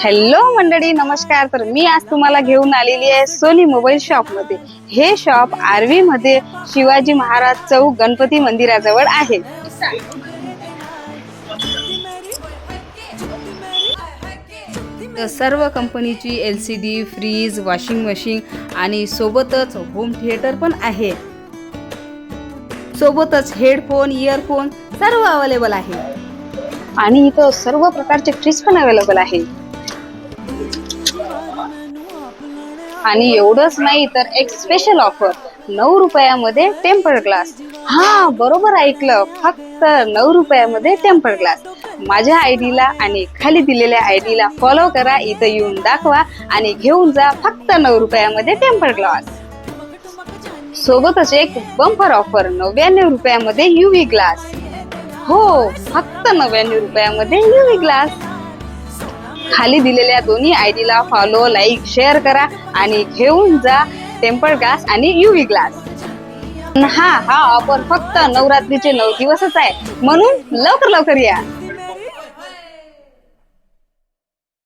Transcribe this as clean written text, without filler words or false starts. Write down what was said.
Hello मंडळी, नमस्कार. तर मी आज तुम्हाला घेऊन आलेली आहे सोनी मोबाईल शॉप मध्ये. हे शॉप आर्वी मध्ये शिवाजी महाराज चौक गणपती मंदिराजवळ आहे. तर सर्व कंपनीची LCD, फ्रीज, वॉशिंग मशीन आणि सोबतच होम थिएटर पण आहे. सोबतच हेडफोन, इयरफोन सर्व अवेलेबल आहे. आणि इथं सर्व प्रकारचे फ्रीज पण अवेलेबल आहे. आणि एवढंच नाही तर एक स्पेशल ऑफर, 9 रुपयामध्ये टेम्पर्ड ग्लास. हा, बरोबर ऐकलं, फक्त 9 रुपयामध्ये टेम्पर्ड ग्लास. माझ्या आयडीला आणि खाली दिलेल्या आयडीला फॉलो करा, इथं येऊन दाखवा आणि घेऊन जा फक्त 9 रुपयामध्ये टेम्पर्ड ग्लास. सोबतच एक बंपर ऑफर, 99 रुपयामध्ये UV ग्लास. हो, फक्त 99 रुपयामध्ये UV ग्लास. खाली दिलेल्या दोन्ही आयडीला फॉलो, लाईक, शेअर करा आणि घेऊन जा टेम्पर्ड ग्लास आणि UV ग्लास. हा ऑफर फक्त नवरात्रीचे 9 दिवसच आहे, म्हणून लवकर या.